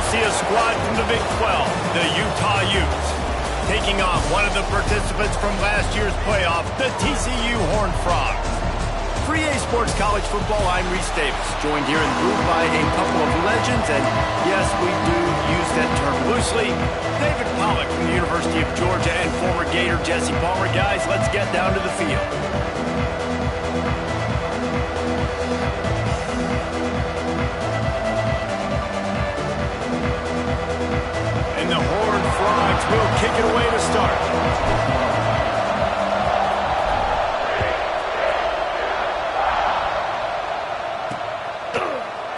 we'll see a squad from the Big 12, the Utah Utes, taking on one of the participants from last year's playoff, the TCU Horned Frogs. For EA Sports College Football, I'm Reese Davis, joined here in the booth by a couple of legends, and yes, we do use that term loosely. David Pollack from the University of Georgia and former Gator Jesse Palmer. Guys, let's get down to the field. And the Horned Frogs will kick it away to start.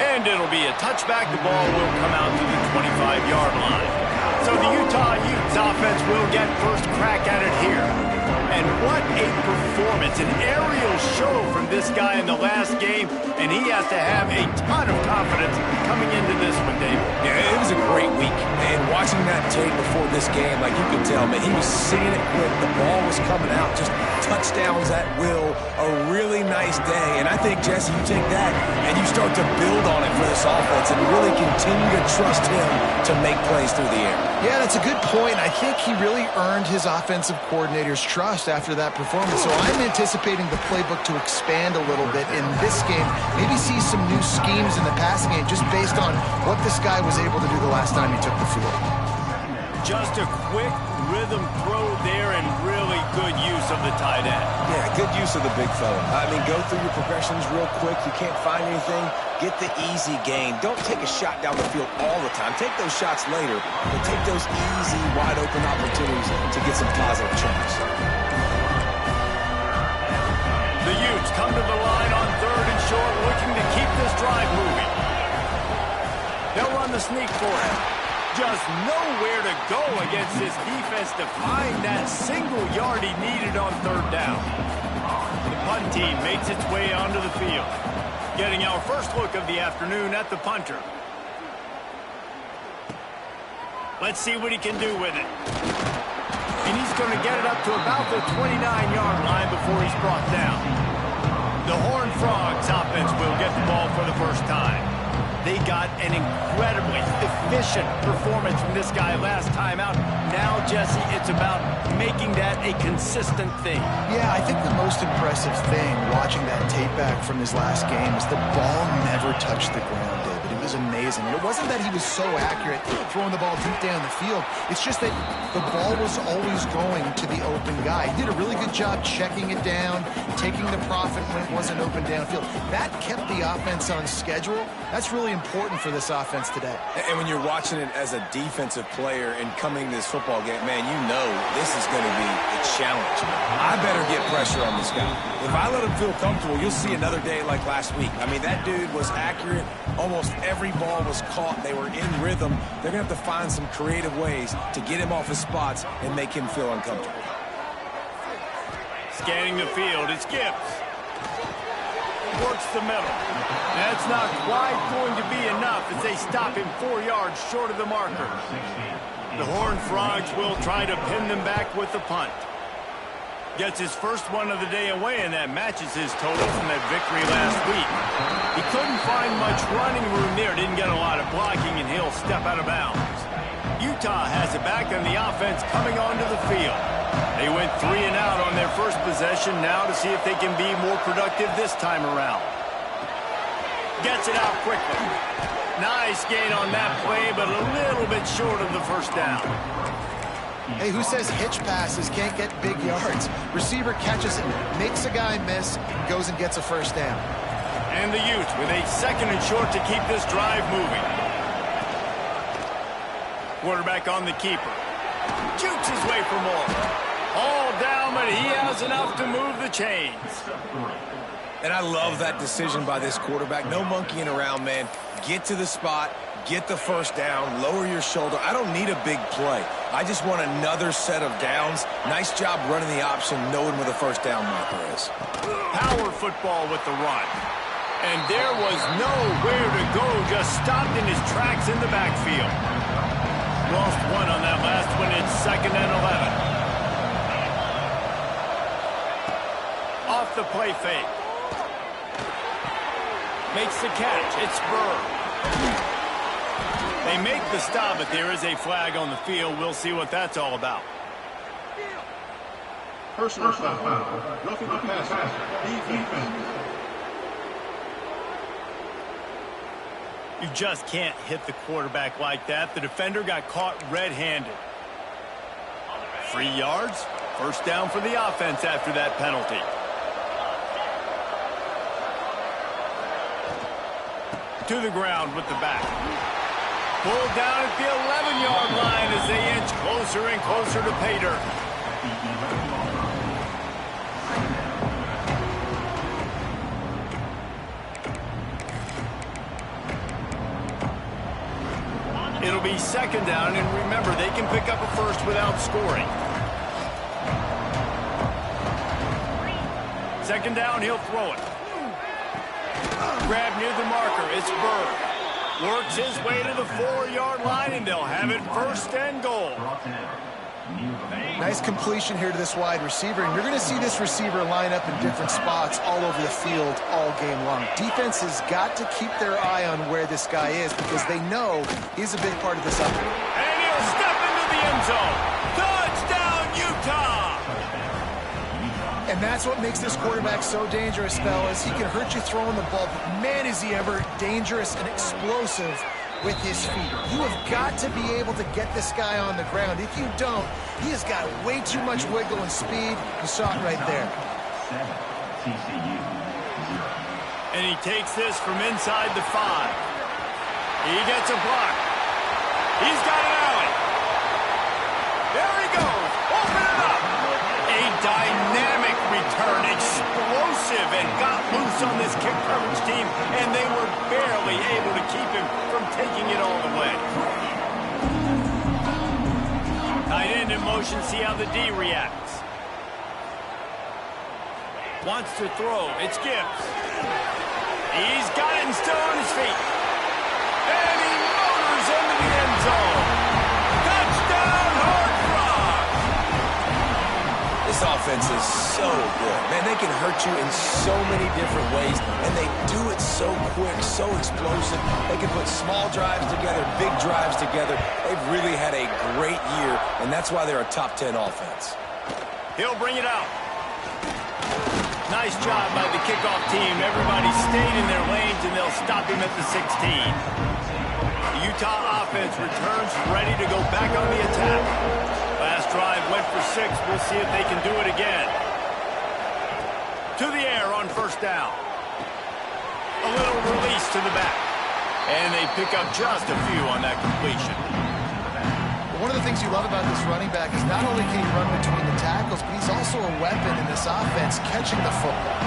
And it'll be a touchback. The ball will come out to the 25-yard line. So the Utah Utes offense will get first crack at it here. And what a performance, an aerial show from this guy in the last game, and he has to have a ton of confidence coming into this one, David. Yeah, it was a great week, and watching that tape before this game, like you could tell, man, he was seeing it quick. The ball was coming out, just touchdowns at will, a really nice day. And I think, Jesse, you take that and you start to build on it for this offense and really continue to trust him to make plays through the air. Yeah, that's a good point. I think he really earned his offensive coordinator's trust after that performance. So I'm anticipating the playbook to expand a little bit in this game. Maybe see some new schemes in the passing game just based on what this guy was able to do the last time he took the field. Just a quick rhythm throw there and really good use of the tight end. Yeah, good use of the big fella. I mean, go through your progressions real quick. You can't find anything. Get the easy gain. Don't take a shot down the field all the time. Take those shots later, but take those easy, wide-open opportunities to get some positive chunks. The Utes come to the line on 3rd and short, looking to keep this drive moving. They'll run the sneak for him. Just nowhere to go against this defense to find that single yard he needed on 3rd down. The punt team makes its way onto the field. Getting our first look of the afternoon at the punter. Let's see what he can do with it. And he's going to get it up to about the 29-yard line before he's brought down. The Horned Frogs offense will get the ball for the first time. They got an incredibly efficient performance from this guy last time out. Now, Jesse, it's about making that a consistent thing. Yeah, I think the most impressive thing watching that tape back from his last game is the ball never touched the ground, David. It was amazing. And it wasn't that he was so accurate throwing the ball deep down the field. It's just that the ball was always going to the open guy. He did a really good job checking it down, taking the profit when it wasn't open downfield. That kept the offense on schedule. That's really important for this offense today. And when you're watching it as a defensive player and coming to this football game, man, you know this is going to be a challenge. I better get pressure on this guy. If I let him feel comfortable, you'll see another day like last week. I mean, that dude was accurate. Almost every ball was caught. They were in rhythm. They're going to have to find some creative ways to get him off his spots and make him feel uncomfortable. Scanning the field, it's Gibbs. Works the middle. That's not quite going to be enough as they stop him 4 yards short of the marker. The Horned Frogs will try to pin them back with the punt. Gets his first one of the day away, and that matches his total from that victory last week. He couldn't find much running room there, didn't get a lot of blocking, and he'll step out of bounds. Utah has it back on the offense coming onto the field. They went 3 and out on their first possession, now to see if they can be more productive this time around. Gets it out quickly. Nice gain on that play, but a little bit short of the first down. Hey, who says hitch passes can't get big yards? Receiver catches it, makes a guy miss, goes and gets a first down. And the Utes with a 2nd and short to keep this drive moving. Quarterback on the keeper. Jukes his way for more. All down, but he has enough to move the chains. And I love that decision by this quarterback. No monkeying around, man. Get to the spot, get the first down, lower your shoulder. I don't need a big play. I just want another set of downs. Nice job running the option, knowing where the first down marker is. Power football with the run. And there was nowhere to go, just stopped in his tracks in the backfield. Lost one on that last one. It's 2nd and 11. Off the play fake. Makes the catch. It's Burr. They They make the stop, but there is a flag on the field. We'll see what that's all about. Personal foul. Roughing the passer. Defense. You just can't hit the quarterback like that. The defender got caught red-handed. 3 yards. First down for the offense after that penalty. To the ground with the back. Pulled down at the 11-yard line as they inch closer and closer to pay dirt. It'll be second down, and remember, they can pick up a first without scoring. Second down, he'll throw it. Grab near the marker, it's Bird. Works his way to the 4-yard line, and they'll have it first and goal. Nice completion here to this wide receiver, and you're going to see this receiver line up in different spots all over the field all game long. Defense has got to keep their eye on where this guy is because they know he's a big part of this effort. And he'll step into the end zone. Touchdown, Utah! And that's what makes this quarterback so dangerous, fellas. He can hurt you throwing the ball, but man, is he ever dangerous and explosive with his feet. You have got to be able to get this guy on the ground. If you don't, he has got way too much wiggle and speed. You saw it right there. And he takes this from inside the 5. He gets a block. He's got an alley. There he goes. Open it up. A dynamic return, explosive, and got loose on this kick coverage team, and they were barely able to keep him from taking it all the way. Tight end in motion, see how the D reacts. Wants to throw, it's Gibbs. He's got it and still on his feet. And he motors into the end zone. Touchdown, Hard Rock! This offense is so good. Man, they can hurt you in so many different ways, and they do it so quick, so explosive. They can put small drives together, big drives together. They've really had a great year, and that's why they're a top 10 offense. He'll bring it out. Nice job by the kickoff team. Everybody stayed in their lanes, and they'll stop him at the 16. The Utah offense returns ready to go back on the attack. Last drive went for 6. We'll see if they can do it again. To the air on first down. A little release to the back. And they pick up just a few on that completion. One of the things you love about this running back is not only can he run between the tackles, but he's also a weapon in this offense catching the football.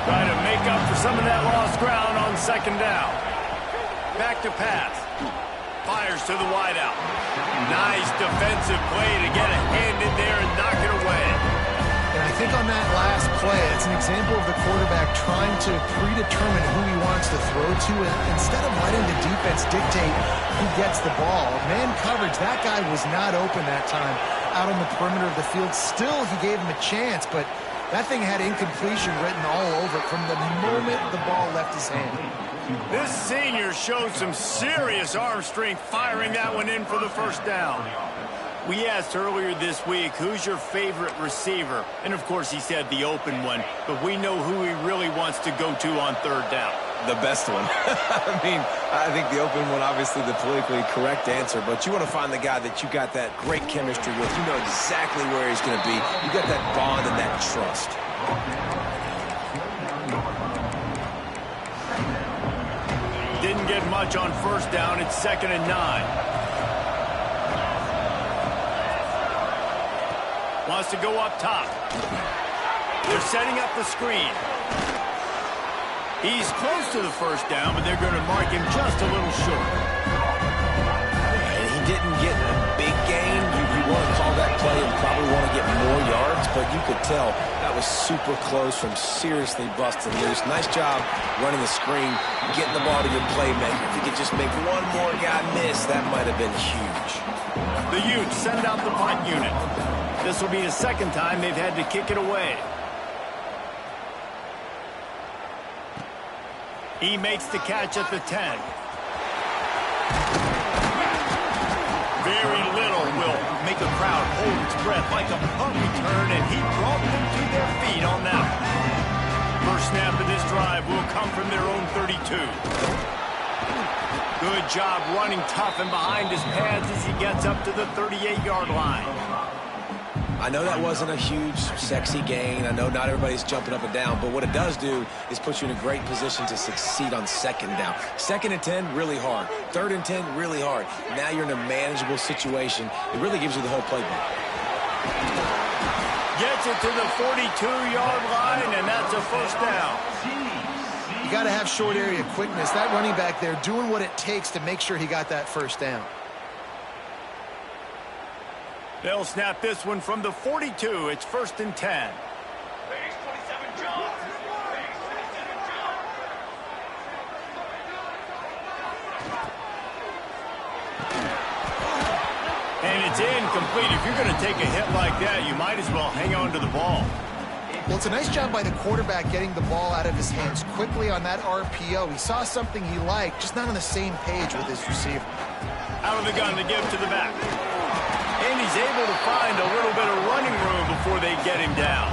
Trying to make up for some of that lost ground on second down. Back to pass. Fires to the wideout. Nice defensive play to get a hand in there and knock it away. And I think on that last play, it's an example of the quarterback trying to predetermine who he wants to throw to, and instead of letting the defense dictate who gets the ball. Man coverage, that guy was not open that time out on the perimeter of the field. Still, he gave him a chance, but that thing had incompletion written all over it from the moment the ball left his hand. This senior showed some serious arm strength firing that one in for the first down. We asked earlier this week, who's your favorite receiver? And, of course, he said the open one, but we know who he really wants to go to on third down. The best one. I mean, I think the open one, obviously the politically correct answer, but you want to find the guy that you got that great chemistry with. You know exactly where he's going to be. You got that bond and that trust. Didn't get much on first down. It's 2nd and 9. Wants to go up top. They're setting up the screen. He's close to the first down, but they're going to mark him just a little short. And he didn't get a big gain. You want to call that play and probably want to get more yards, but you could tell that was super close from seriously busting loose. Nice job running the screen, getting the ball to your playmaker. If you could just make one more guy miss, that might have been huge. The Utes send out the punt unit. This will be the second time they've had to kick it away. He makes the catch at the 10. the crowd hold its breath like a punt return, and he brought them to their feet on that one. First snap of this drive will come from their own 32. Good job running tough and behind his pads as he gets up to the 38-yard line. I know that wasn't a huge, sexy gain. I know not everybody's jumping up and down, but what it does do is put you in a great position to succeed on second down. Second and 10, really hard. Third and 10, really hard. Now you're in a manageable situation. It really gives you the whole playbook. Gets it to the 42-yard line, and that's a first down. You got to have short area quickness. That running back there doing what it takes to make sure he got that first down. They'll snap this one from the 42. It's first and 10. And it's incomplete. If you're going to take a hit like that, you might as well hang on to the ball. Well, it's a nice job by the quarterback getting the ball out of his hands quickly on that RPO. He saw something he liked, just not on the same page with his receiver. Out of the gun to give to the back. And he's able to find a little bit of running room before they get him down.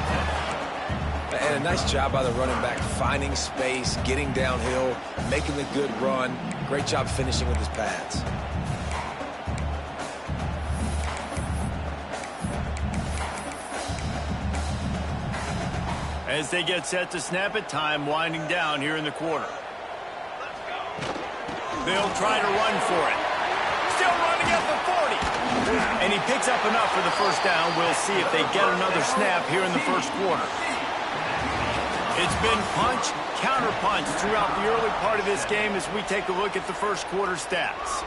And a nice job by the running back, finding space, getting downhill, making the good run. Great job finishing with his pads. As they get set to snap it, time winding down here in the quarter. They'll try to run for it. Still running at the 40. And he picks up enough for the first down. We'll see if they get another snap here in the first quarter. It's been punch, counter punch throughout the early part of this game as we take a look at the first quarter stats.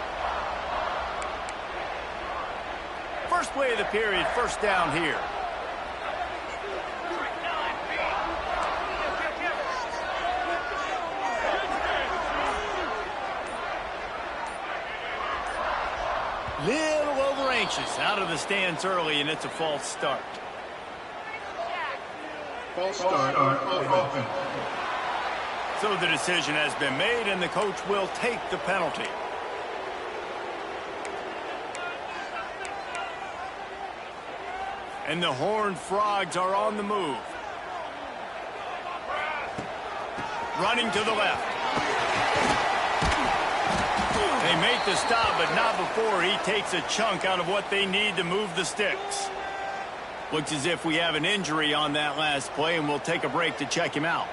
First play of the period, first down here. Little over anxious, out of the stands early, and it's a false start. False start on offense. So the decision has been made, and the coach will take the penalty. And the Horned Frogs are on the move. Running to the left. They make the stop, but not before he takes a chunk out of what they need to move the sticks. Looks as if we have an injury on that last play, and we'll take a break to check him out.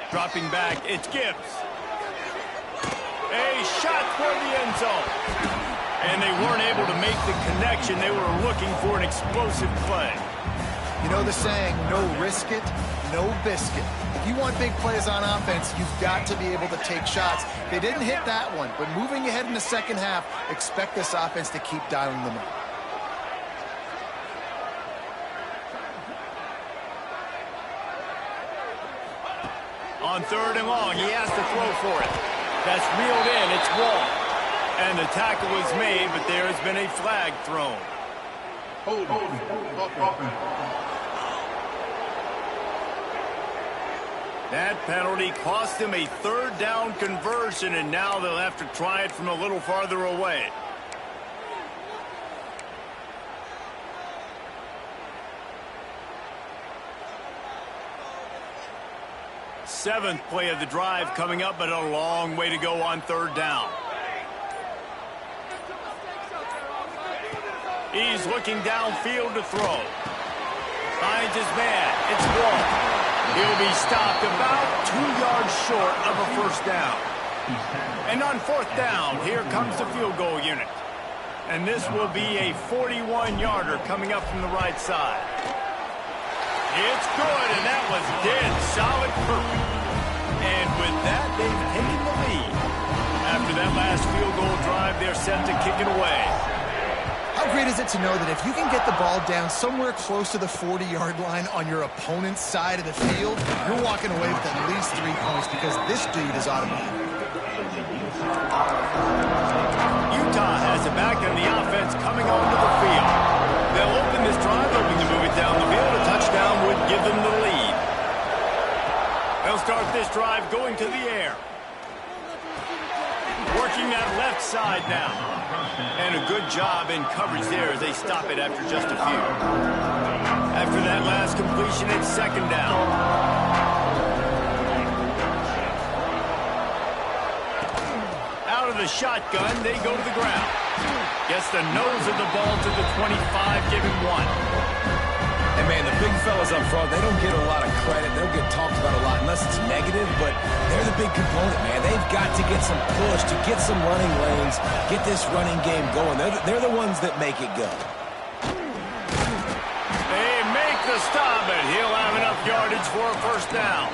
Dropping back, it's Gibbs. A shot for the end zone. And they weren't able to make the connection. They were looking for an explosive play. You know the saying, no risk it, no biscuit. If you want big plays on offense, you've got to be able to take shots. They didn't hit that one, but moving ahead in the second half, expect this offense to keep dialing them up. On third and long, he has to throw for it. That's reeled in, it's Wall. And the tackle is made, but there has been a flag thrown. Holding. That penalty cost them a third down conversion, and now they'll have to try it from a little farther away. Seventh play of the drive coming up, but a long way to go on third down. He's looking downfield to throw. Finds his man. It's Wall. He'll be stopped about 2 yards short of a first down. And on fourth down, here comes the field goal unit. And this will be a 41-yarder coming up from the right side. It's good, and that was dead solid perfect. And with that, they've taken the lead. After that last field goal drive, they're set to kick it away. How great is it to know that if you can get the ball down somewhere close to the 40-yard line on your opponent's side of the field, you're walking away with at least 3 points because this dude is automatic. Utah has it back on the offense coming onto the field. They'll open this drive, hoping to move it down the field. A touchdown would give them the lead. They'll this drive going to the air. Working that left side now. And a good job in coverage there as they stop it after just a few. After that last completion, it's second down. Out of the shotgun, they go to the ground. Gets the nose of the ball to the 25, give him 1. And, man, the big fellas up front, they don't get a lot of credit. They don't get talked about a lot unless it's negative, but they're the big component, man. They've got to get some push, to get some running lanes, get this running game going. They're the ones that make it go. They make the stop, and he'll have enough yardage for a first down.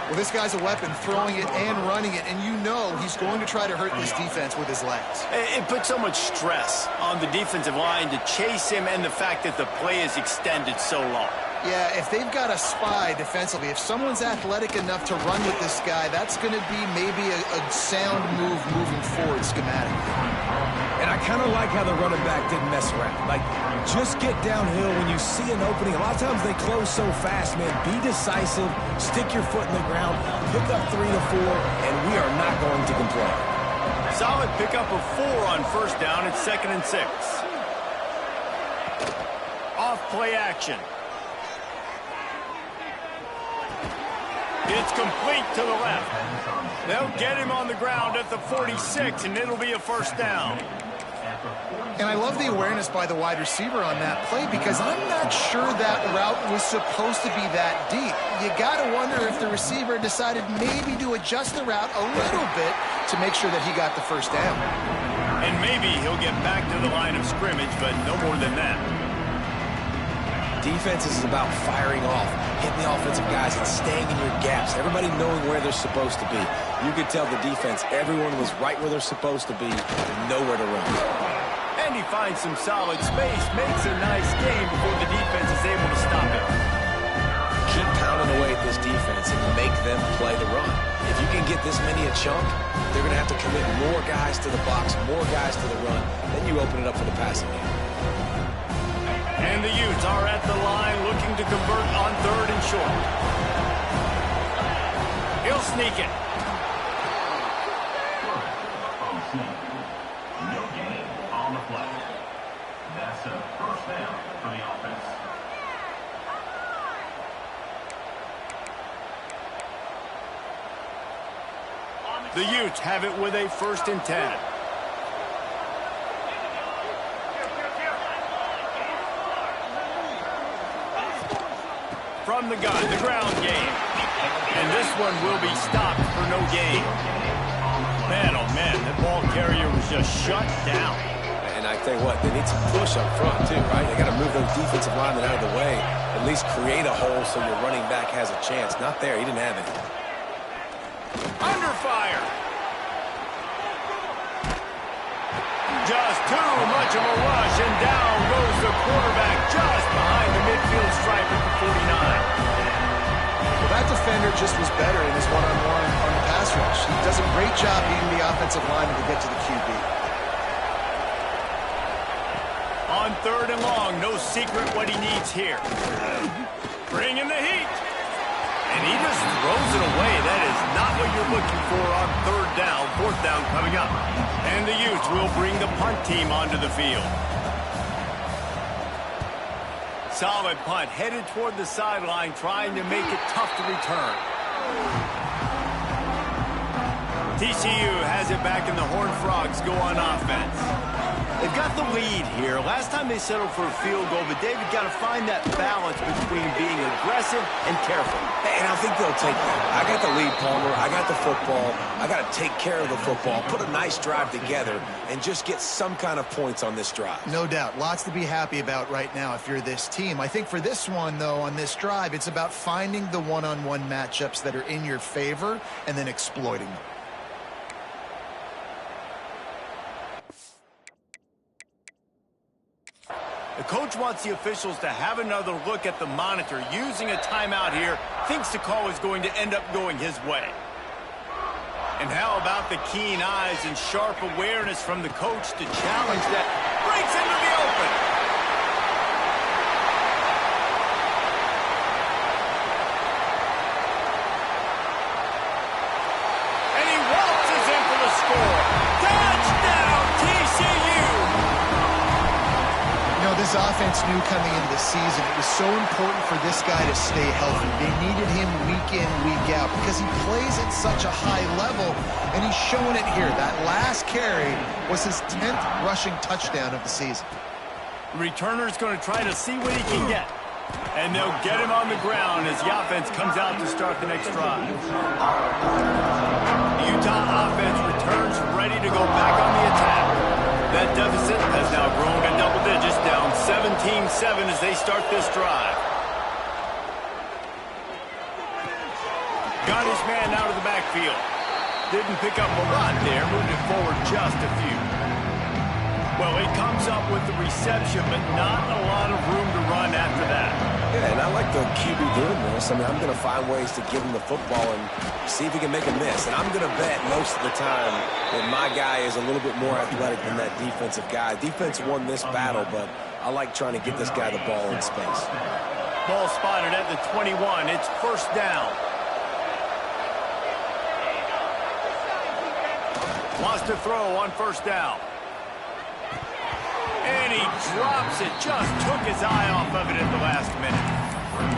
Well, this guy's a weapon, throwing it and running it, and you know he's going to try to hurt this defense with his legs. It puts so much stress on the defensive line to chase him and the fact that the play is extended so long. Yeah, if they've got a spy defensively, if someone's athletic enough to run with this guy, that's going to be maybe a sound move moving forward schematically. And I kind of like how the running back didn't mess around. Like, just get downhill when you see an opening. A lot of times they close so fast, man. Be decisive, stick your foot in the ground, pick up 3 to 4, and we are not going to complain. Solid pickup of 4 on first down. It's 2nd and 6. Off play action. It's complete to the left. They'll get him on the ground at the 46, and it'll be a first down. And I love the awareness by the wide receiver on that play because I'm not sure that route was supposed to be that deep. You got to wonder if the receiver decided maybe to adjust the route a little bit to make sure that he got the first down. And maybe he'll get back to the line of scrimmage, but no more than that. Defense is about firing off, hitting the offensive guys and staying in your gaps, everybody knowing where they're supposed to be. You could tell the defense, everyone was right where they're supposed to be, nowhere to run. And he finds some solid space, makes a nice game before the defense is able to stop him. Keep pounding away at this defense and make them play the run. If you can get this many a chunk, they're going to have to commit more guys to the box, more guys to the run, then you open it up for the passing game. And the Utes are at the line looking to convert on 3rd and short. He'll sneak it. No gain on the play. That's a first down for the offense. The Utes have it with a 1st and 10. From the gun, the ground game. And this one will be stopped for no gain. Man, oh man, that ball carrier was just shut down. And I tell you what, they need some push up front too, right? They got to move those defensive linemen out of the way, at least create a hole so your running back has a chance. Not there, he didn't have it. Under fire. Just too much of a rush, and down goes the quarterback just behind the midfield stripe at the 49. Well, that defender just was better in his one-on-one on the pass rush. He does a great job being the offensive lineman to get to the QB. On 3rd and long, no secret what he needs here. Bring in the heat. And he just throws it away. That is not what you're looking for on 3rd down. 4th down coming up. And the Utes will bring the punt team onto the field. Solid punt, headed toward the sideline, trying to make it tough to return. TCU has it back, and the Horned Frogs go on offense. They've got the lead here. Last time they settled for a field goal, but David got to find that balance between being aggressive and careful. And I think they'll take that. I got the lead, Palmer. I got the football. I got to take care of the football, put a nice drive together, and just get some kind of points on this drive. No doubt. Lots to be happy about right now if you're this team. I think for this one, though, on this drive, it's about finding the one-on-one matchups that are in your favor and then exploiting them. The coach wants the officials to have another look at the monitor. Using a timeout here, thinks the call is going to end up going his way. And how about the keen eyes and sharp awareness from the coach to challenge that? Breaks into the open. This offense knew coming into the season it was so important for this guy to stay healthy. They needed him week in, week out because he plays at such a high level, and he's showing it here. That last carry was his 10th rushing touchdown of the season. The returner's going to try to see what he can get. And they'll get him on the ground as the offense comes out to start the next drive. The Utah offense returns ready to go back on the attack. That deficit has now grown to double digits, down 17-7 as they start this drive. Got his man out of the backfield. Didn't pick up a lot there, moved it forward just a few. Well, he comes up with the reception, but not a lot of room to run after that. Yeah, and I like the QB doing this. I mean, I'm going to find ways to give him the football and see if he can make a miss. And I'm going to bet most of the time that my guy is a little bit more athletic than that defensive guy. Defense won this battle, but I like trying to get this guy the ball in space. Ball spotted at the 21. It's first down. Wants to throw on first down. And he drops it. Just took his eye off of it at the last minute.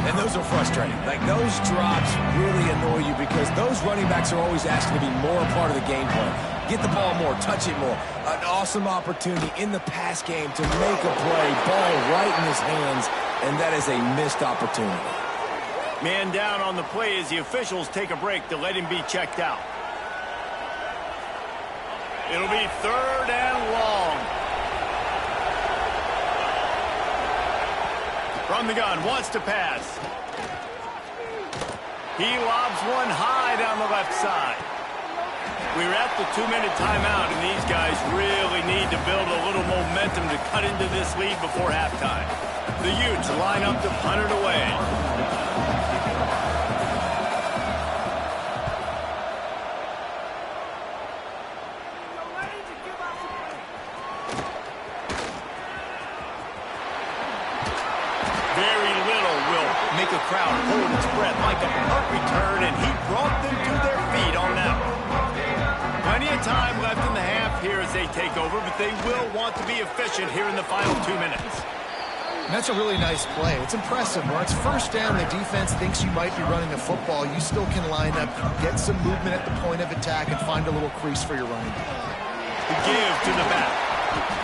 And those are frustrating. Like, those drops really annoy you because those running backs are always asking to be more a part of the game plan. Get the ball more, touch it more. An awesome opportunity in the pass game to make a play. Ball right in his hands, and that is a missed opportunity. Man down on the play as the officials take a break to let him be checked out. It'll be third and long. From the gun, wants to pass. He lobs one high down the left side. We're at the 2-minute timeout, and these guys really need to build a little momentum to cut into this lead before halftime. The Utes line up to punt it away. The crowd hold its breath like a punt return, and he brought them to their feet on that one. Plenty of time left in the half here as they take over, but they will want to be efficient here in the final 2 minutes. And that's a really nice play. It's impressive. When it's first down, the defense thinks you might be running the football. You still can line up, get some movement at the point of attack, and find a little crease for your running back. The give to the back.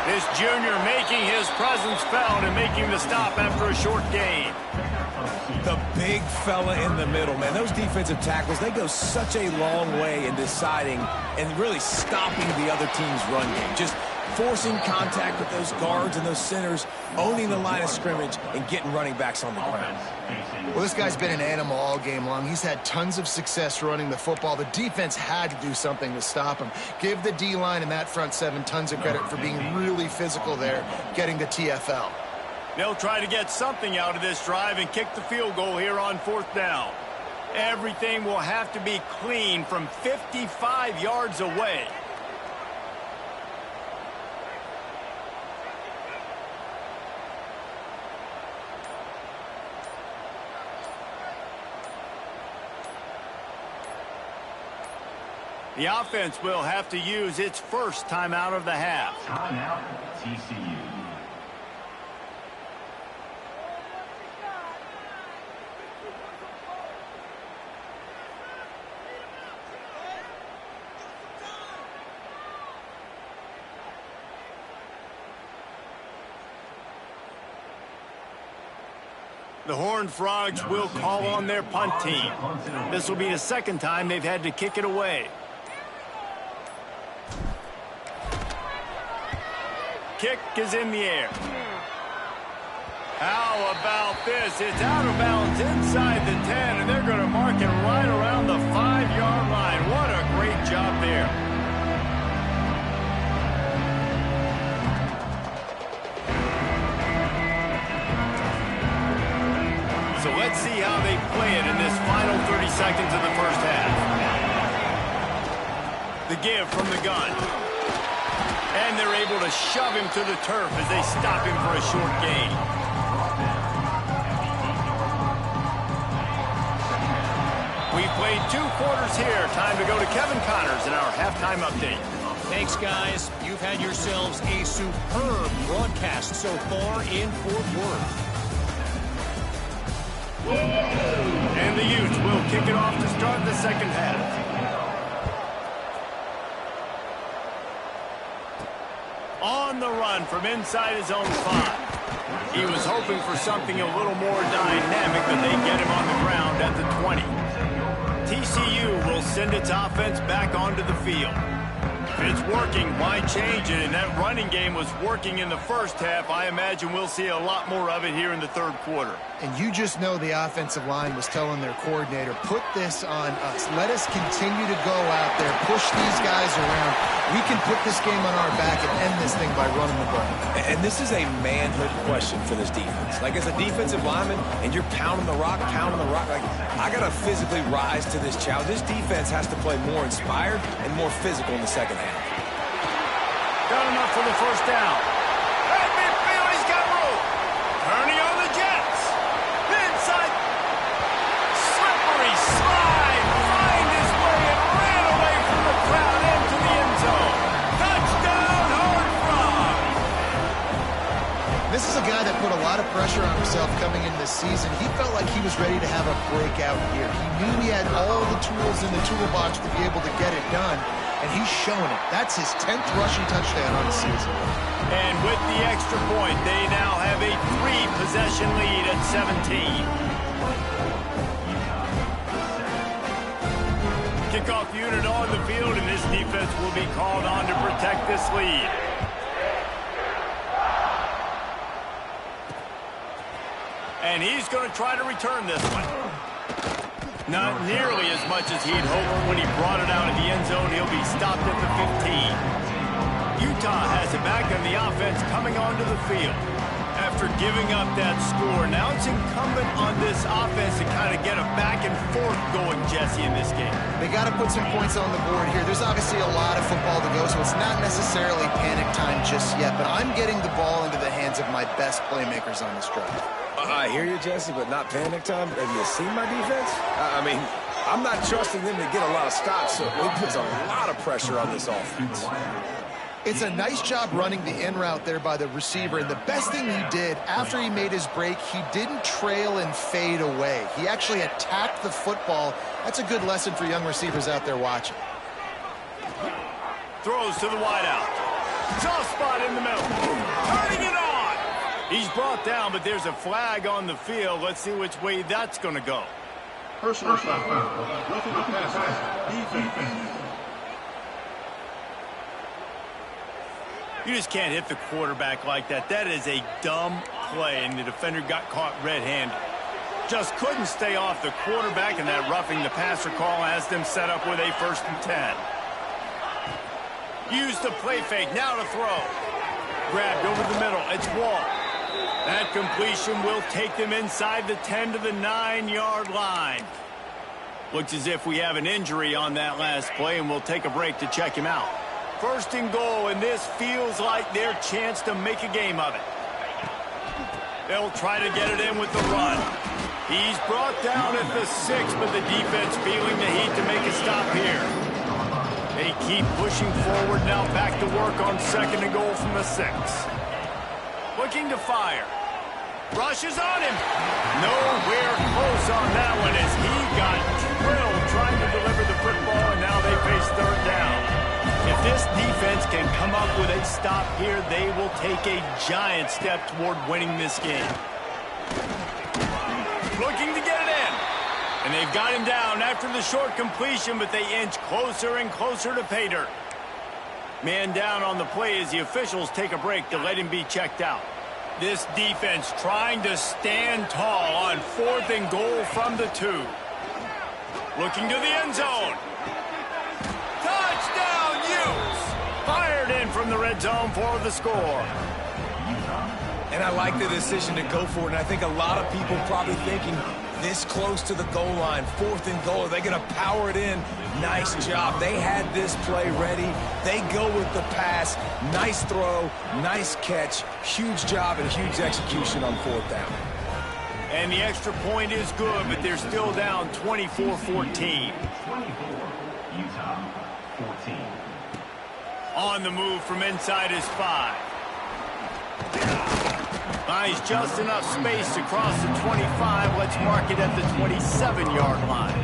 This junior making his presence felt and making the stop after a short gain. The big fella in the middle, man. Those defensive tackles, they go such a long way in deciding and really stopping the other team's run game. Just forcing contact with those guards and those centers, owning the line of scrimmage, and getting running backs on the ground. Well, this guy's been an animal all game long. He's had tons of success running the football. The defense had to do something to stop him. Give the D-line and that front seven tons of credit for being really physical there, getting the TFL. They'll try to get something out of this drive and kick the field goal here on fourth down. Everything will have to be clean from 55 yards away. The offense will have to use its first timeout of the half. Timeout, TCU. The Horned Frogs will call on their punt team. This will be the second time they've had to kick it away. Kick is in the air. How about this? It's out of bounds inside the 10, and they're going to mark it right around the 5-yard line. What a great job there. So let's see how they play it in this final 30 seconds of the first half. The give from the gun. And they're able to shove him to the turf as they stop him for a short gain. We've played 2 quarters here. Time to go to Kevin Connors in our halftime update. Thanks, guys. You've had yourselves a superb broadcast so far in Fort Worth. And the Utes will kick it off to start the second half. On the run from inside his own 5. He was hoping for something a little more dynamic, but they get him on the ground at the 20. TCU will send its offense back onto the field. If it's working, why change it? And that running game was working in the first half. I imagine we'll see a lot more of it here in the third quarter. And you just know the offensive line was telling their coordinator, put this on us. Let us continue to go out there, push these guys around. We can put this game on our back and end this thing by running the ball. And this is a manhood question for this defense. Like, as a defensive lineman, and you're pounding the rock, like, I got to physically rise to this challenge. This defense has to play more inspired and more physical in the second half. Got enough for the first down. At midfield, he's got room. Turning on the Jets. Inside. Slippery slide. Find his way and ran away from the crowd into the end zone. Touchdown, Horned Frog. This is a guy that put a lot of pressure on himself coming into this season. He felt like he was ready to have a breakout year. He knew he had all the tools in the toolbox to be able to get it done. And he's showing it. That's his 10th rushing touchdown on the season. And with the extra point, they now have a 3-possession lead at 17. Kickoff unit on the field, and this defense will be called on to protect this lead. And he's going to try to return this one. Not nearly as much as he'd hoped when he brought it out of the end zone. He'll be stopped at the 15. Utah has it back, and the offense coming onto the field. After giving up that score, now it's incumbent on this offense to kind of get a back and forth going, Jesse, in this game. They got to put some points on the board here. There's obviously a lot of football to go, so it's not necessarily panic time just yet, but I'm getting the ball into the hands of my best playmakers on this drive. I hear you, Jesse, but not panic time. Have you seen my defense? I mean, I'm not trusting them to get a lot of stops, so it puts a lot of pressure on this offense. It's a nice job running the in route there by the receiver, and the best thing he did after he made his break, he didn't trail and fade away. He actually attacked the football. That's a good lesson for young receivers out there watching. Throws to the wideout. Soft spot in the middle. Turning it on. He's brought down, but there's a flag on the field. Let's see which way that's going to go. Personal foul. Roughing the passer. Defense. You just can't hit the quarterback like that. That is a dumb play, and the defender got caught red-handed. Just couldn't stay off the quarterback, and that roughing the passer call has them set up with a 1st and 10. Use the play fake, now to throw. Grabbed over the middle, it's Wall. That completion will take them inside the 10 to the 9-yard line. Looks as if we have an injury on that last play, and we'll take a break to check him out. 1st and goal, and this feels like their chance to make a game of it. They'll try to get it in with the run. He's brought down at the 6, but the defense feeling the heat to make a stop here. They keep pushing forward now, back to work on 2nd and goal from the 6. Looking to fire. Rushes on him. Nowhere close on that one as he got drilled trying to deliver the football, and now they face 3rd down. If this defense can come up with a stop here, they will take a giant step toward winning this game. Looking to get it in. And they've got him down after the short completion, but they inch closer and closer to pay dirt. Man down on the play as the officials take a break to let him be checked out. This defense trying to stand tall on 4th and goal from the 2. Looking to the end zone. Touchdown, Utes! Fired in from the red zone for the score. And I like the decision to go for it, and I think a lot of people probably thinking this close to the goal line, 4th and goal, are they going to power it in? Nice job. They had this play ready. They go with the pass. Nice throw, nice catch, huge job and huge execution on 4th down. And the extra point is good, but they're still down 24-14. 24, Utah, 14. On the move from inside his 5. He's just enough space to cross the 25. Let's mark it at the 27-yard line.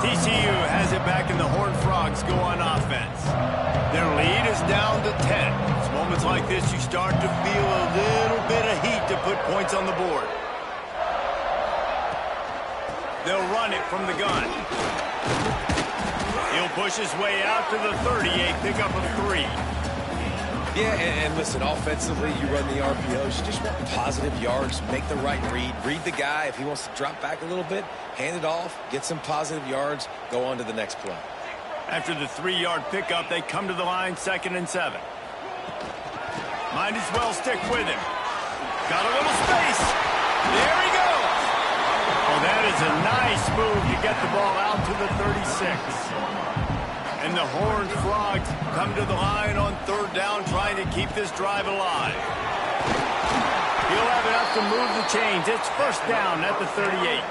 TCU has it back, and the Horned Frogs go on offense. Their lead is down to 10. It's moments like this you start to feel a little bit of heat to put points on the board. They'll run it from the gun. He'll push his way out to the 38, pick up a 3. Yeah, and listen, offensively, you run the RPOs. You just want positive yards, make the right read the guy. If he wants to drop back a little bit, hand it off, get some positive yards, go on to the next play. After the 3-yard pickup, they come to the line, 2nd and 7. Might as well stick with him. Got a little space. There he goes. Oh, that is a nice move to get the ball out to the 36. And the Horned Frogs come to the line on 3rd down, trying to keep this drive alive. He'll have enough to move the chains. It's 1st down at the 38.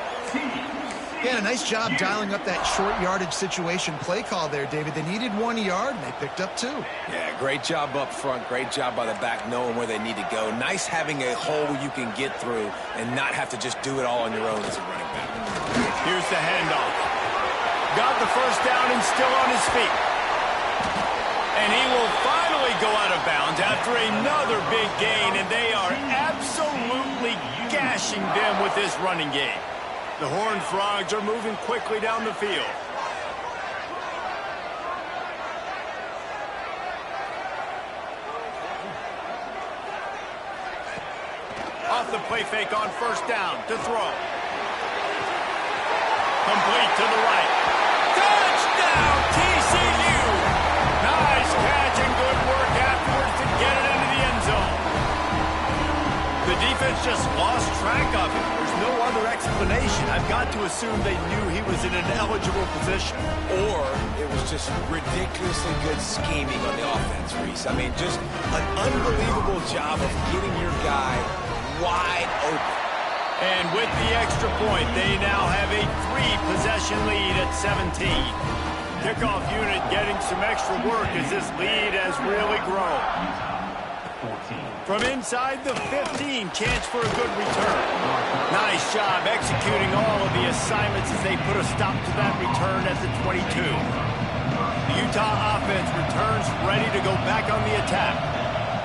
Yeah, a nice job dialing up that short yardage situation play call there, David. They needed 1 yard, and they picked up 2. Yeah, great job up front. Great job by the back knowing where they need to go. Nice having a hole you can get through and not have to just do it all on your own as a running back. Here's the handoff. Got the 1st down and still on his feet. And he will finally go out of bounds after another big gain, and they are absolutely gashing them with this running game. The Horned Frogs are moving quickly down the field. Off the play fake on 1st down to throw. Complete to the right. Touchdown, TCU! Nice catch and good work afterwards to get it into the end zone. The defense just lost track of it. There's no other explanation. I've got to assume they knew he was in an eligible position. Or it was just ridiculously good scheming on the offense, Reese. I mean, just an unbelievable job of getting your guy wide open. And with the extra point, they now have a 3-possession lead at 17. Kickoff unit getting some extra work as this lead has really grown. From inside the 15, chance for a good return. Nice job executing all of the assignments as they put a stop to that return at the 22. The Utah offense returns ready to go back on the attack.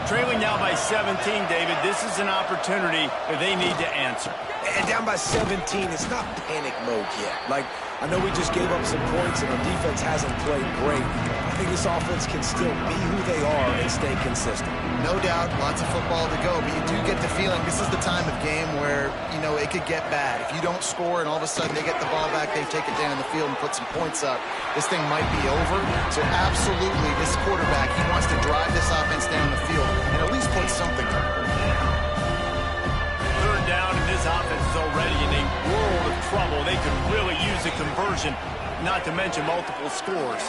Trailing now by 17, David, this is an opportunity that they need to answer. And down by 17, it's not panic mode yet. Like, I know we just gave up some points and our defense hasn't played great. I think this offense can still be who they are and stay consistent. No doubt, lots of football to go, but you do get the feeling this is the time of game where, you know, it could get bad. If you don't score and all of a sudden they get the ball back, they take it down the field and put some points up, this thing might be over. So absolutely, this quarterback, he wants to drive this offense down the field and at least put something up. 3rd down, and this offense is already in a world of trouble. They could really use a conversion, not to mention multiple scores.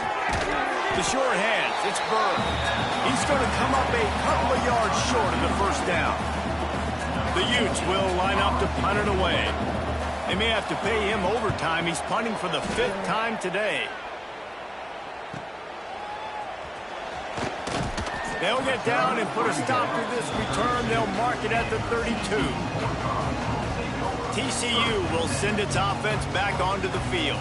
The short hands, it's Bird. He's going to come up a couple of yards short of the 1st down. The Utes will line up to punt it away. They may have to pay him overtime. He's punting for the 5th time today. They'll get down and put a stop to this return. They'll mark it at the 32. TCU will send its offense back onto the field.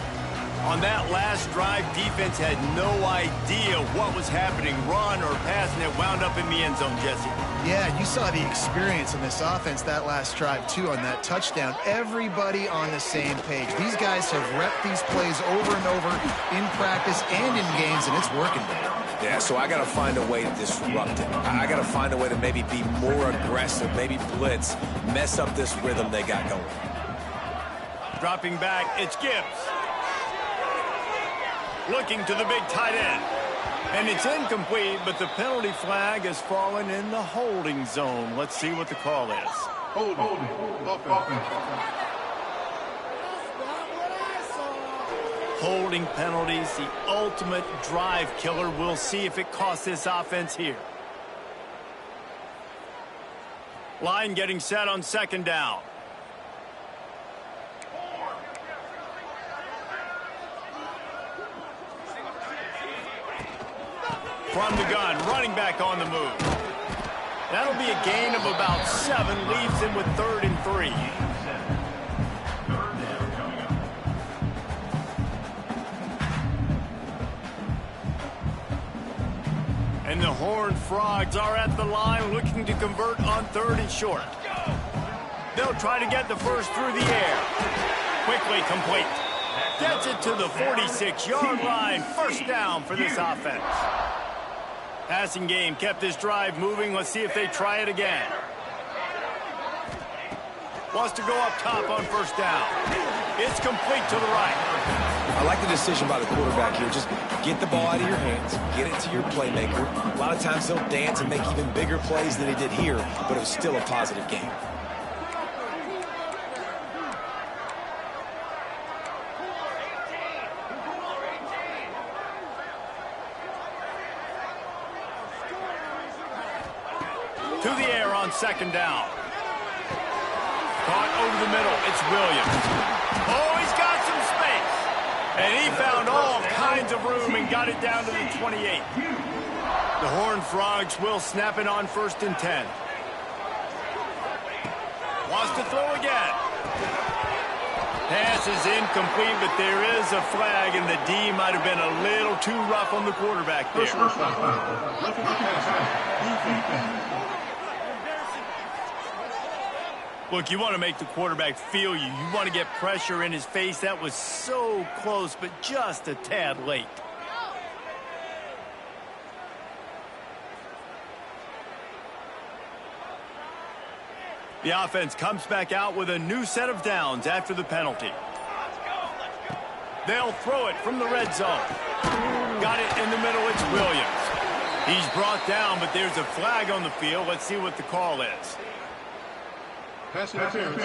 On that last drive, defense had no idea what was happening, run or pass, and it wound up in the end zone, Jesse. Yeah, you saw the experience in this offense that last drive, too, on that touchdown. Everybody on the same page. These guys have repped these plays over and over in practice and in games, and it's working. Yeah, so I got to find a way to disrupt it. I got to find a way to maybe be more aggressive, maybe blitz, mess up this rhythm they got going. Dropping back, it's Gibbs. Looking to the big tight end. And it's incomplete, but the penalty flag has fallen in the holding zone. Let's see what the call is. Holding penalties, the ultimate drive killer. We'll see if it costs this offense here. Line getting set on 2nd down. From the gun, running back on the move. That'll be a gain of about 7, leaves him with 3rd and 3. And the Horned Frogs are at the line looking to convert on 3rd and short. They'll try to get the first through the air. Quickly complete. Gets it to the 46-yard line. First down for this offense. Passing game kept this drive moving. Let's see if they try it again. Wants to go up top on first down. It's complete to the right. I like the decision by the quarterback here. Just get the ball out of your hands, get it to your playmaker. A lot of times he'll dance and make even bigger plays than he did here, but it was still a positive game. To the air on second down. Caught over the middle. It's Williams. Oh, he's got some space. And he found all kinds of room and got it down to the 28. The Horned Frogs will snap it on 1st and 10. Wants to throw again. Pass is incomplete, but there is a flag, and the D might have been a little too rough on the quarterback there. Look, you want to make the quarterback feel you. You want to get pressure in his face. That was so close, but just a tad late. The offense comes back out with a new set of downs after the penalty. They'll throw it from the red zone. Got it in the middle. It's Williams. He's brought down, but there's a flag on the field. Let's see what the call is. Pass interference,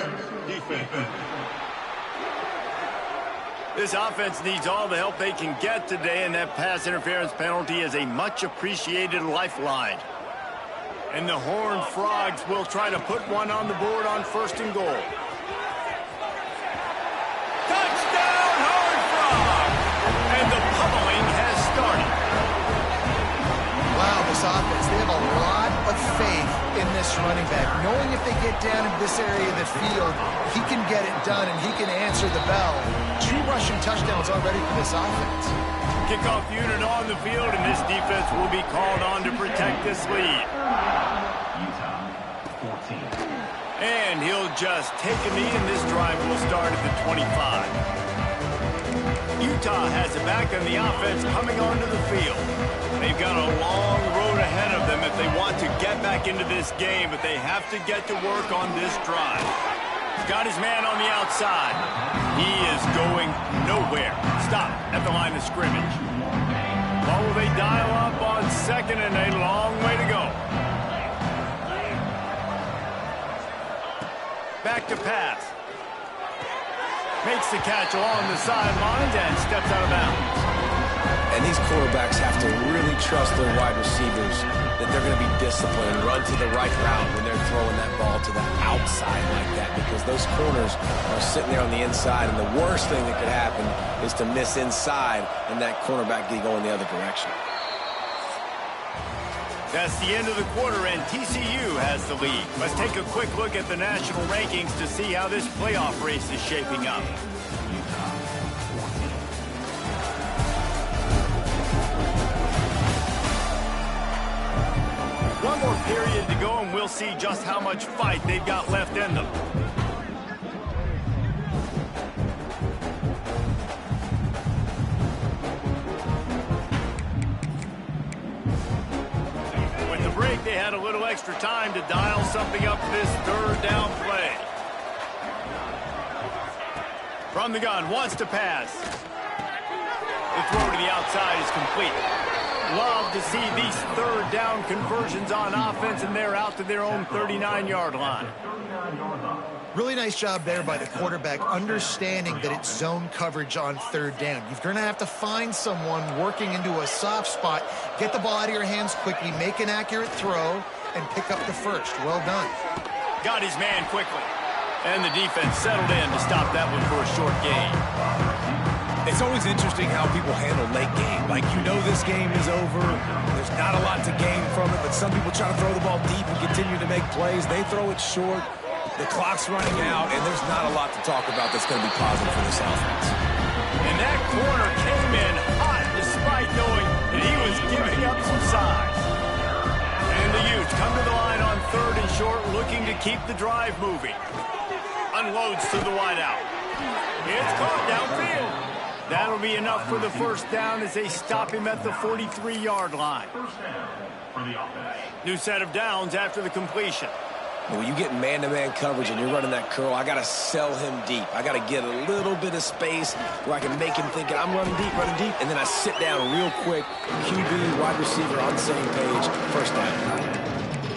defense. This offense needs all the help they can get today, and that pass interference penalty is a much-appreciated lifeline. And the Horned Frogs will try to put one on the board on 1st and goal. Touchdown, Horned Frogs! And the pummeling has started. Wow, this offense, they have a lot of faith in this running back, knowing if they get down in this area of the field, he can get it done and he can answer the bell. 2 rushing touchdowns already for this offense. Kickoff unit on the field, and this defense will be called on to protect this lead. Utah, 14. And he'll just take a knee, and this drive will start at the 25. Utah has it back on the offense coming onto the field. They've got a long road ahead of them if they want to get back into this game, but they have to get to work on this drive. He's got his man on the outside. He is going nowhere. Stop at the line of scrimmage. Well, will they dial up on 2nd and a long way to go? Back to pass. Makes the catch along the sidelines and steps out of bounds. And these quarterbacks have to really trust their wide receivers that they're going to be disciplined and run to the right route when they're throwing that ball to the outside like that, because those corners are sitting there on the inside, and the worst thing that could happen is to miss inside and that cornerback be going the other direction. That's the end of the quarter, and TCU has the lead. Let's take a quick look at the national rankings to see how this playoff race is shaping up. One more period to go, and we'll see just how much fight they've got left in them. With the break, they had a little extra time to dial something up for this 3rd down play. From the gun, wants to pass. The throw to the outside is complete. Love to see these 3rd down conversions on offense, and they're out to their own 39-yard line. Really nice job there by the quarterback, understanding that it's zone coverage on 3rd down. You're going to have to find someone working into a soft spot, get the ball out of your hands quickly, make an accurate throw, and pick up the first. Well done. Got his man quickly. And the defense settled in to stop that one for a short gain. It's always interesting how people handle late game. Like, you know this game is over. There's not a lot to gain from it, but some people try to throw the ball deep and continue to make plays. They throw it short. The clock's running out, and there's not a lot to talk about that's going to be positive for this offense. And that corner came in hot despite knowing that he was giving up some size. And the Utes come to the line on 3rd and short, looking to keep the drive moving. Unloads to the wideout. It's caught downfield. That'll be enough for the first down as they stop him at the 43-yard line. First down for the offense. New set of downs after the completion. When you get man-to-man coverage and you're running that curl, I got to sell him deep. I got to get a little bit of space where I can make him think I'm running deep, and then I sit down real quick. QB, wide receiver on the same page, first down.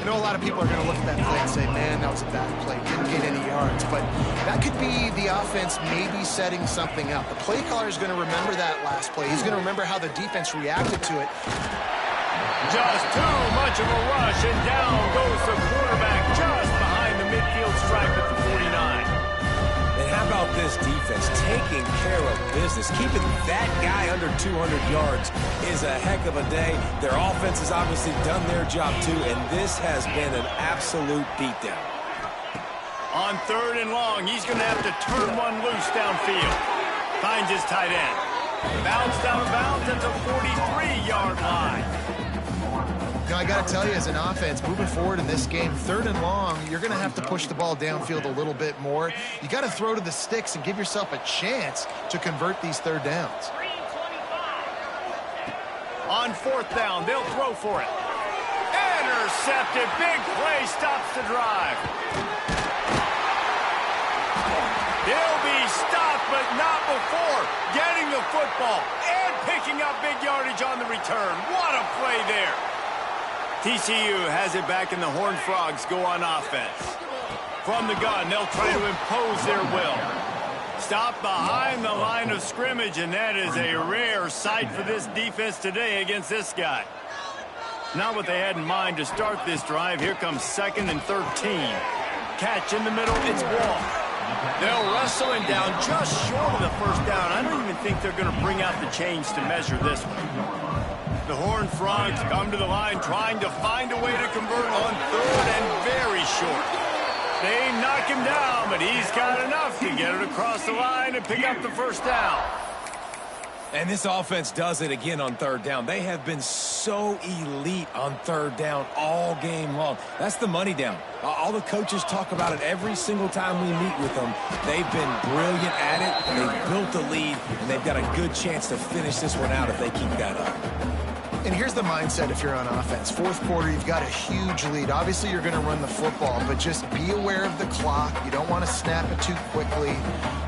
I know a lot of people are going to look at that play and say, man, that was a bad play, didn't get any yards. But that could be the offense maybe setting something up. The play caller is going to remember that last play. He's going to remember how the defense reacted to it. Just too much of a rush, and down goes the quarterback just behind the midfield stripe at the 49. And how about this defense taking care of business? Keeping that guy under 200 yards is a heck of a day. Their offense has obviously done their job too, and this has been an absolute beatdown. On 3rd and long, he's going to have to turn one loose downfield. Finds his tight end. Bounced out of bounds at the 43-yard line. You know, I got to tell you, as an offense, moving forward in this game, 3rd and long, you're going to have to push the ball downfield a little bit more. You got to throw to the sticks and give yourself a chance to convert these 3rd downs. On 4th down, they'll throw for it. Intercepted. Big play stops the drive. They'll be stopped, but not before getting the football and picking up big yardage on the return. What a play there. TCU has it back, and the Horned Frogs go on offense. From the gun, they'll try to impose their will. Stop behind the line of scrimmage, and that is a rare sight for this defense today against this guy. Not what they had in mind to start this drive. Here comes 2nd and 13. Catch in the middle, it's Wall. They'll wrestle him down just short of the first down. I don't even think they're going to bring out the chains to measure this one. The Horned Frogs come to the line trying to find a way to convert on 3rd and very short. They knock him down, but he's got enough to get it across the line and pick up the first down. And this offense does it again on 3rd down. They have been so elite on 3rd down all game long. That's the money down. All the coaches talk about it every single time we meet with them. They've been brilliant at it. They've built the lead, and they've got a good chance to finish this one out if they keep that up. And here's the mindset if you're on offense. 4th quarter, you've got a huge lead. Obviously, you're going to run the football, but just be aware of the clock. You don't want to snap it too quickly.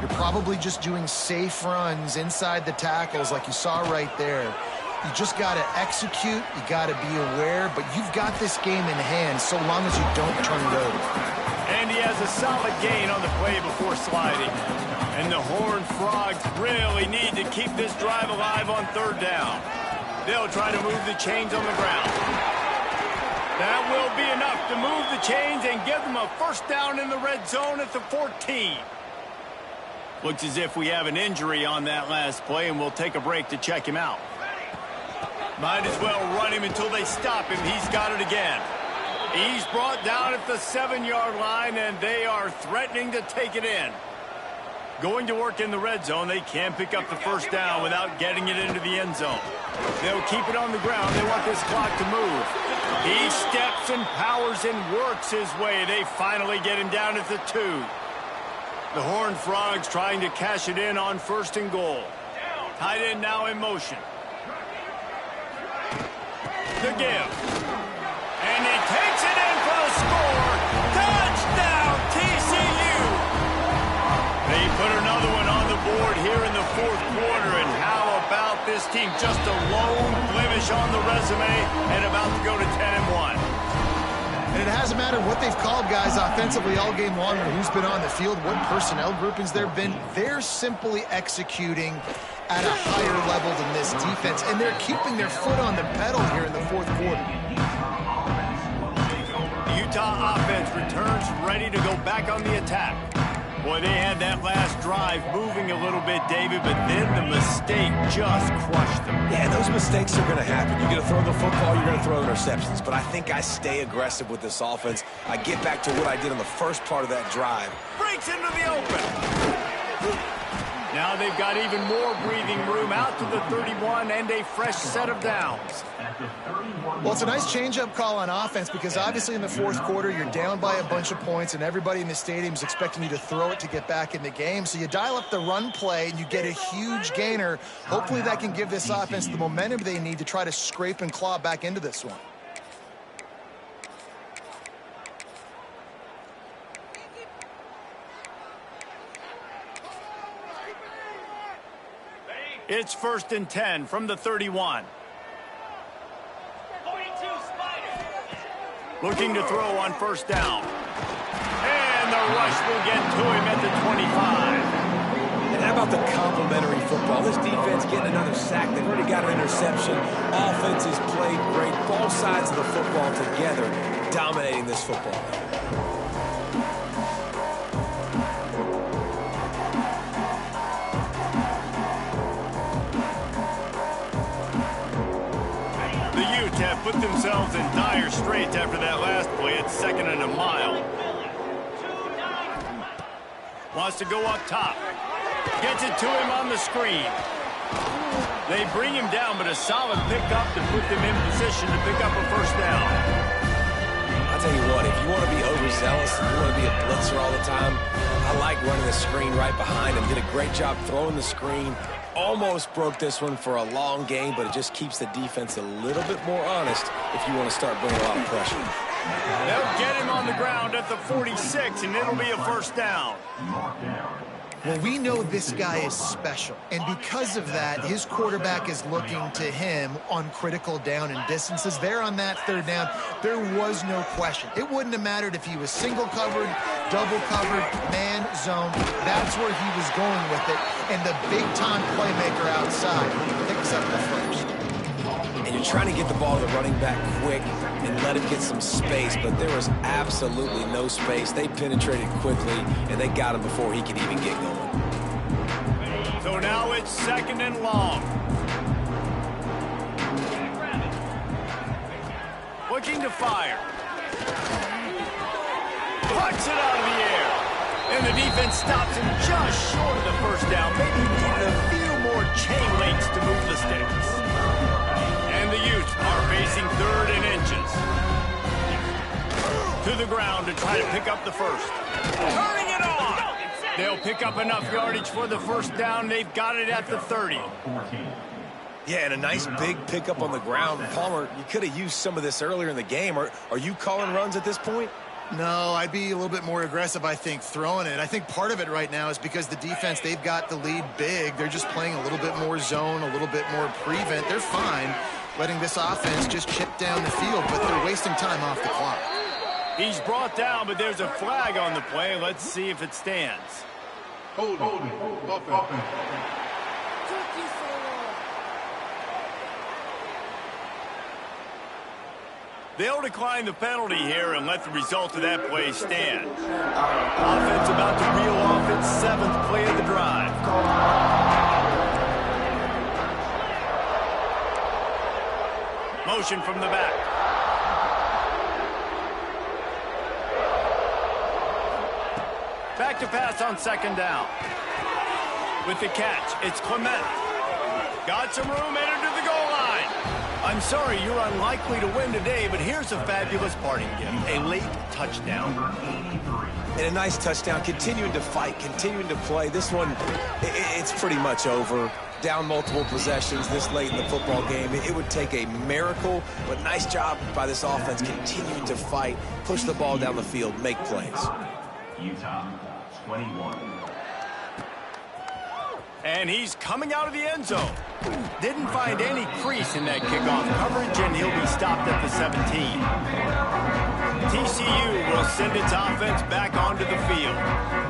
You're probably just doing safe runs inside the tackles like you saw right there. You just got to execute. You got to be aware, but you've got this game in hand so long as you don't turn it over. And he has a solid gain on the play before sliding. And the Horned Frogs really need to keep this drive alive on 3rd down. They'll try to move the chains on the ground. That will be enough to move the chains and give them a first down in the red zone at the 14. Looks as if we have an injury on that last play, and we'll take a break to check him out. Might as well run him until they stop him. He's got it again. He's brought down at the 7-yard line, and they are threatening to take it in. Going to work in the red zone, they can't pick up the first down without getting it into the end zone. They'll keep it on the ground. They want this clock to move. He steps and powers and works his way. They finally get him down at the 2. The Horned Frogs trying to cash it in on 1st and goal. Tight end now in motion. The give. And he takes it in for the score. Touchdown, TCU! They put another one on the board here in the 4th quarter, and how about this team? Just a lone blemish on the resume and about to go to 10-1. And it hasn't mattered what they've called guys offensively all game long or who's been on the field, what personnel groupings there have been. They're simply executing at a higher level than this defense, and they're keeping their foot on the pedal here in the 4th quarter. The Utah offense returns ready to go back on the attack. Boy, they had that last drive moving a little bit, David, but then the mistake just crushed them. Yeah, those mistakes are going to happen. You're going to throw the football, you're going to throw interceptions. But I think I stay aggressive with this offense. I get back to what I did on the first part of that drive. Breaks into the open. Now they've got even more breathing room out to the 31 and a fresh set of downs. Well, it's a nice change-up call on offense because obviously in the fourth quarter you're down by a bunch of points and everybody in the stadium is expecting you to throw it to get back in the game. So you dial up the run play and you get a huge gainer. Hopefully that can give this offense the momentum they need to try to scrape and claw back into this one. It's 1st and 10 from the 31. Looking to throw on first down. And the rush will get to him at the 25. And how about the complementary football? This defense getting another sack. They've already got an interception. Offense has played great. Both sides of the football together dominating this football. Have put themselves in dire straits after that last play. It's 2nd and a mile. Wants to go up top. Gets it to him on the screen. They bring him down, but a solid pickup to put them in position to pick up a first down. I'll tell you what, if you want to be overzealous, if you want to be a blitzer all the time, I like running the screen right behind him. Did a great job throwing the screen. Almost broke this one for a long game, but it just keeps the defense a little bit more honest if you want to start bringing a lot of pressure. They'll get him on the ground at the 46, and it'll be a first down. Well, we know this guy is special, and because of that, his quarterback is looking to him on critical down and distances. There on that third down, there was no question. It wouldn't have mattered if he was single covered, double covered, man, zone. That's where he was going with it, and the big-time playmaker outside picks up the first. And you're trying to get the ball to the running back quick and let him get some space, but there was absolutely no space. They penetrated quickly, and they got him before he could even get going. So now it's 2nd and long. Looking to fire. Puts it out of the air. And the defense stops him just short of the first down. Maybe needed a few more chain links to move the sticks. And the Utes are facing 3rd and inches. To the ground to try to pick up the first. Turning it on. They'll pick up enough yardage for the first down. They've got it at the 30. Yeah, and a nice big pickup on the ground. Palmer, you could have used some of this earlier in the game. Are you calling runs at this point? No, I'd be a little bit more aggressive, I think, throwing it. I think part of it right now is because the defense, they've got the lead big. They're just playing a little bit more zone, a little bit more prevent. They're fine letting this offense just chip down the field, but they're wasting time off the clock. He's brought down, but there's a flag on the play. Let's see if it stands. Hold it. Offense. They'll decline the penalty here and let the result of that play stand. Offense about to reel off its 7th play of the drive. Motion from the back. Back to pass on 2nd down. With the catch, it's Clement. Got some room, entered to the goal line. I'm sorry, you're unlikely to win today, but here's a fabulous parting gift. A late touchdown. And a nice touchdown, continuing to fight, continuing to play. This one, it's pretty much over. Down multiple possessions this late in the football game. It would take a miracle, but nice job by this offense continuing to fight, push the ball down the field, make plays. Utah, 21. And he's coming out of the end zone. Didn't find any crease in that kickoff coverage, and he'll be stopped at the 17. TCU will send its offense back onto the field.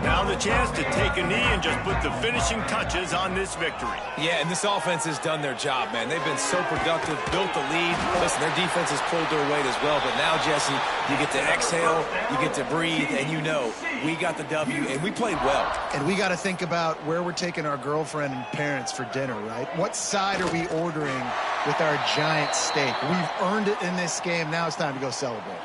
Now the chance to take a knee and just put the finishing touches on this victory. Yeah, and this offense has done their job, man. They've been so productive, built the lead. Listen, their defense has pulled their weight as well. But now, Jesse, you get to exhale, you get to breathe, and you know we got the W, and we played well. And we got to think about where we're taking our girlfriend and parents for dinner, right? What side are we ordering with our giant steak? We've earned it in this game. Now it's time to go celebrate.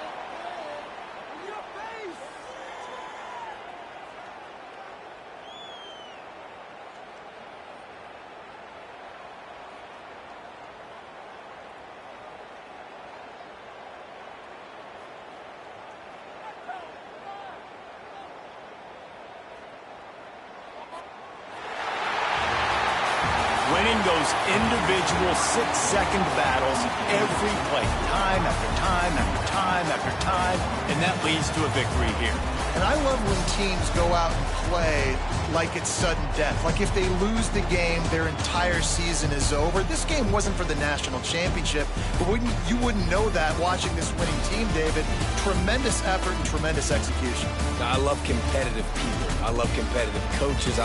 Winning those individual 6-second battles every play, time after time after time after time, and that leads to a victory here. And I love when teams go out and play like it's sudden death. Like if they lose the game, their entire season is over. This game wasn't for the national championship, but you wouldn't know that watching this winning team, David. Tremendous effort and tremendous execution. I love competitive people. I love competitive coaches.